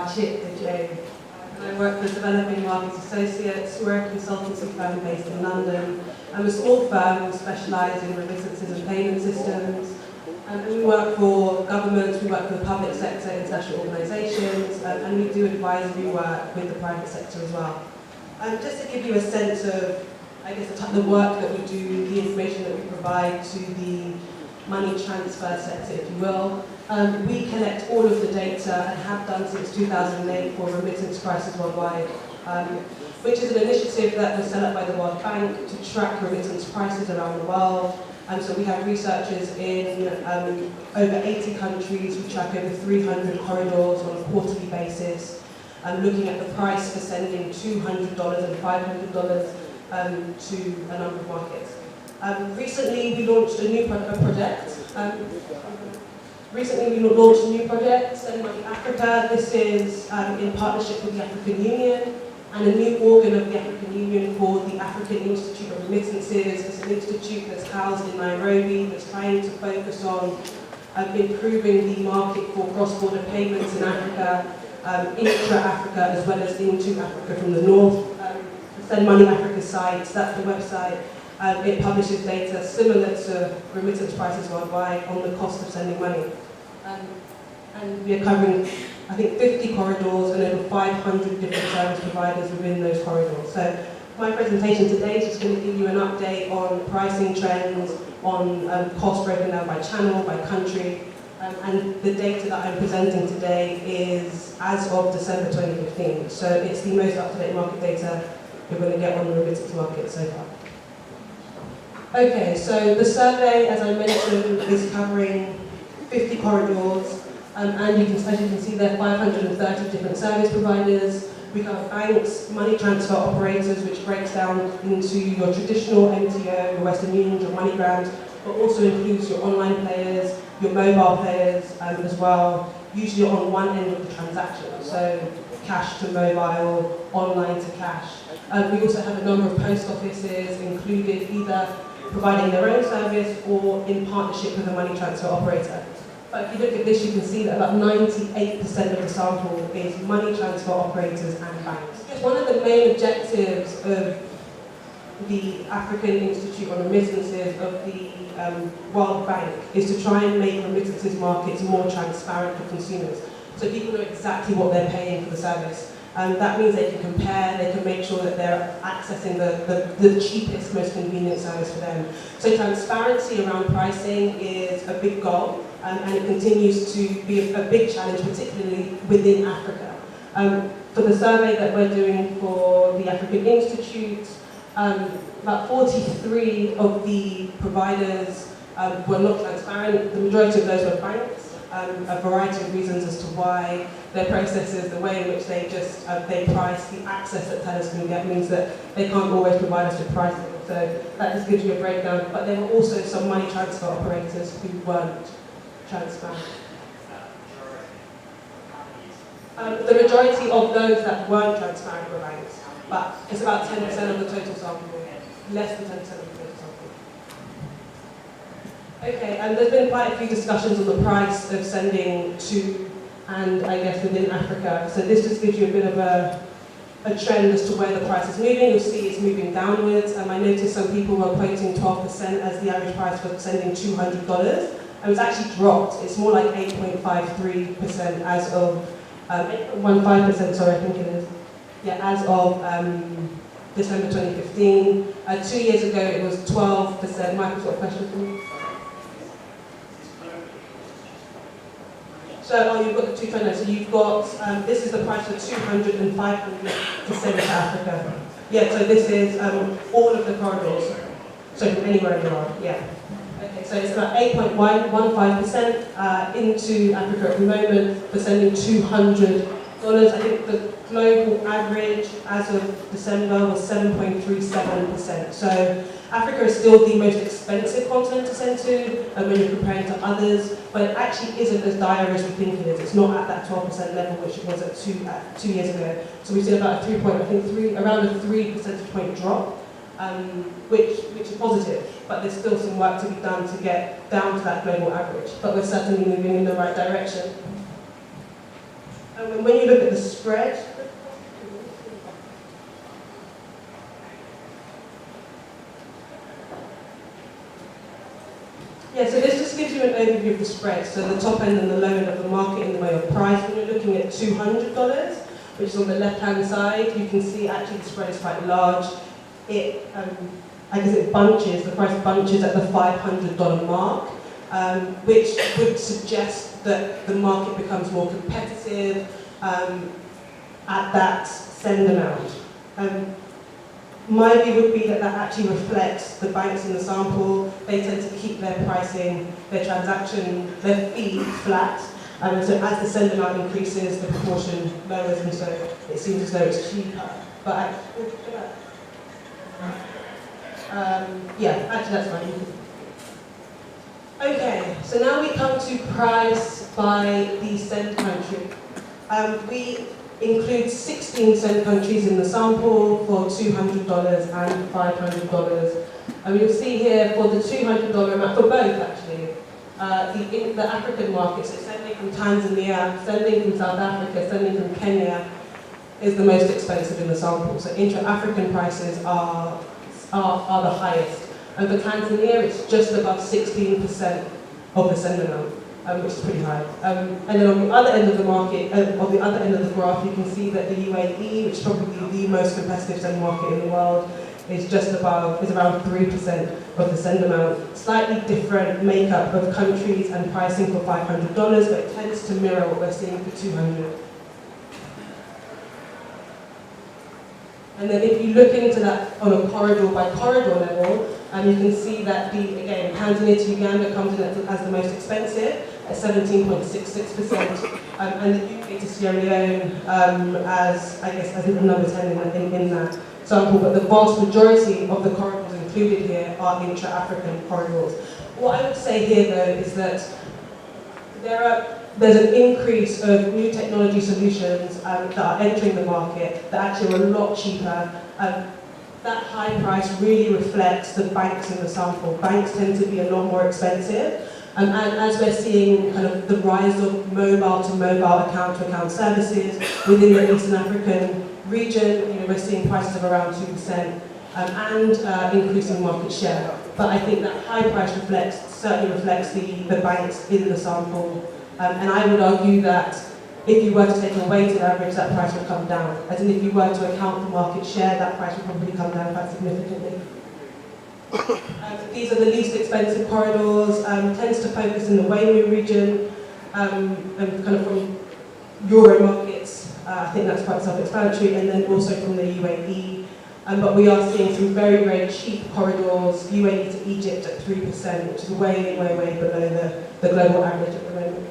Boakye-Adjei. And I work for Developing Markets Associates. We're a consultancy firm based in London. I'm a small firm, we specialise in remittances and payment systems. And we work for governments, we work for the public sector, international organisations, and we do advisory work with the private sector as well. Just to give you a sense of, I guess, the work that we do, the information that we provide to the money transfer sector, if you will. We collect all of the data and have done since 2008 for remittance prices worldwide, which is an initiative that was set up by the World Bank to track remittance prices around the world. So we have researchers in over 80 countries. We track over 300 corridors on a quarterly basis, looking at the price for sending $200 and $500 to a number of markets. Recently we launched a new project. Send Money Africa. This is in partnership with the African Union and a new organ of the African Union called the African Institute of Remittances. It's an institute that's housed in Nairobi that's trying to focus on improving the market for cross-border payments in Africa, intra-Africa as well as into Africa from the north. Send Money Africa site, that's the website. It publishes data similar to remittance prices worldwide on the cost of sending money. And we are covering, I think, 50 corridors and over 500 different service providers within those corridors. So my presentation today is just going to give you an update on pricing trends, on costs broken down by channel, by country, and the data that I'm presenting today is as of December 2015. So it's the most up-to-date market data you're going to get on the remittance market so far. Okay, so the survey, as I mentioned, is covering 50 corridors, and as you can see there are 530 different service providers. We have banks, money transfer operators, which breaks down into your traditional MTO, your Western Union, your MoneyGrams, but also includes your online players, your mobile players as well, usually on one end of the transaction, so cash to mobile, online to cash. We also have a number of post offices included, either providing their own service or in partnership with a money transfer operator. But if you look at this, you can see that about 98% of the sample is money transfer operators and banks. One of the main objectives of the African Institute on Remittances of the World Bank is to try and make remittances markets more transparent for consumers, so people know exactly what they're paying for the service. That means they can compare, they can make sure that they're accessing the cheapest, most convenient service for them. So transparency around pricing is a big goal, and it continues to be a big challenge, particularly within Africa. For the survey that we're doing for the African Institute, about 43 of the providers were not transparent. The majority of those were banks. A variety of reasons as to why their processes, the way in which they just they price, the access that tellers can get means that they can't always provide us with pricing. So that just gives you a breakdown. But there were also some money transfer operators who weren't transparent. The majority of those that weren't transparent were banks, but it's about 10% of the total sample, less than 10% of the total sample. Okay, and there's been quite a few discussions on the price of sending to and I guess within Africa. So this just gives you a bit of a trend as to where the price is moving. You'll see it's moving downwards. I noticed some people were quoting 12% as the average price for sending $200. And it's actually dropped. It's more like 8.53% as of 8.15%. Sorry, I think it is. Yeah, as of December 2015. 2 years ago it was 12%. Michael's got a question for me. So, you've got the two trends. So you've got, this is the price for 200 and 500 to send to Africa. Yeah, so this is all of the corridors. So from anywhere in the world, yeah. Okay, so it's about 8.15% into Africa at the moment for sending $200. I think the global average as of December was 7.37%. So Africa is still the most expensive continent to send to when you're comparing to others, but it actually isn't as dire as we think it is. It's not at that 12% level, which it was at 2 years ago. So we've seen about around a 3 percentage point drop, which is positive, but there's still some work to be done to get down to that global average. But we're certainly moving in the right direction. And when you look at the spread, yeah, so this just gives you an overview of the spread. So the top end and the low end of the market in the way of price. When you're looking at $200, which is on the left-hand side, you can see actually the spread is quite large. It, I guess it bunches, the price bunches at the $500 mark, which would suggest that the market becomes more competitive at that send amount. My view would be that that actually reflects the banks in the sample. They tend to keep their pricing, their transaction, their fee flat. And so as the send amount increases, the proportion lowers, and so it seems as though it's cheaper. But yeah, actually that's fine. Okay, so now we come to price by the send country. We include 16 send countries in the sample for $200 and $500. And you'll see here for the $200 amount, for both actually, the African market, so sending from Tanzania, sending from South Africa, sending from Kenya, is the most expensive in the sample. So intra-African prices are the highest. And for Tanzania, it's just above 16% of the send amount, which is pretty high. And then on the other end of the market, on the other end of the graph, you can see that the UAE, which is probably the most competitive send market in the world, is just above, is around 3% of the send amount. Slightly different makeup of countries and pricing for $500, but it tends to mirror what we're seeing for $200. And then if you look into that on a corridor by corridor level, you can see that again, Tanzania to Uganda comes in as the most expensive at 17.66%, and the UK to Sierra Leone as, I guess, as number 10 in that sample, but the vast majority of the corridors included here are intra-African corridors. What I would say here though is that there's an increase of new technology solutions that are entering the market that actually are a lot cheaper. That high price really reflects the banks in the sample. Banks tend to be a lot more expensive. And as we're seeing kind of the rise of mobile-to-mobile account-to-account services within the Eastern African region, we're seeing prices of around 2% and increasing market share. But I think that high price certainly reflects the banks in the sample. And I would argue that if you were to take a weighted average, that price would come down. As in, if you were to account for market share, that price would probably come down quite significantly. These are the least expensive corridors, tends to focus in the WAMU region, and kind of from Euro markets, I think that's quite self-explanatory, and then also from the UAE. But we are seeing some very, very cheap corridors, UAE to Egypt at 3%, which is way, way, way below the global average at the moment.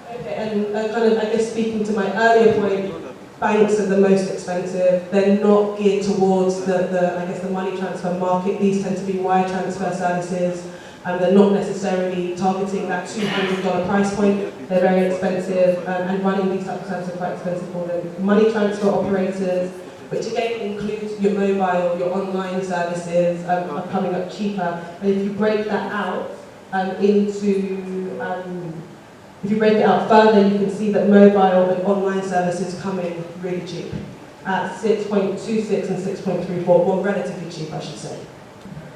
Okay, and kind of, I guess, speaking to my earlier point, banks are the most expensive. They're not geared towards the money transfer market. These tend to be wire transfer services, and they're not necessarily targeting that $200 price point. They're very expensive, and running these types of services are quite expensive for them. Money transfer operators, which again includes your mobile, your online services, are coming up cheaper. And if you break that out if you break it out further, you can see that mobile and online services come in really cheap at 6.26 and 6.34, well, relatively cheap, I should say.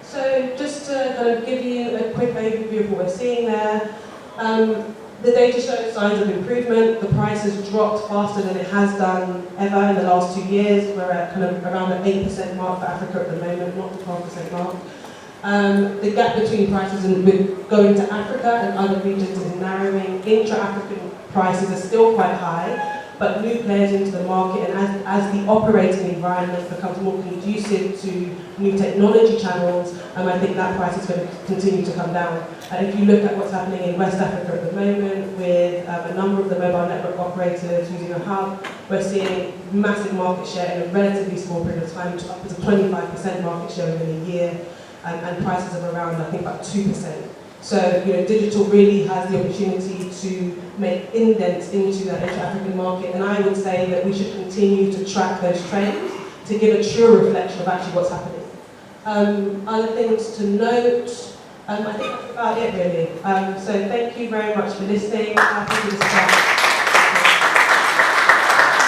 So just to kind of give you a quick overview of what we're seeing there, the data shows signs of improvement. The price has dropped faster than it has done ever in the last 2 years. We're at kind of around the 8% mark for Africa at the moment, not the 12% mark. The gap between prices going to Africa and other regions is narrowing. Intra-African prices are still quite high, but new players into the market, and as the operating environment becomes more conducive to new technology channels, I think that price is going to continue to come down. And if you look at what's happening in West Africa at the moment with a number of the mobile network operators using a hub, we're seeing massive market share in a relatively small period of time, up to 25% market share within a year. And prices of around, I think, about 2%. So, digital really has the opportunity to make indents into that intra-African market, and I would say that we should continue to track those trends to give a true reflection of actually what's happening. Other things to note, I think that's about it really. So thank you very much for listening. Happy to discuss.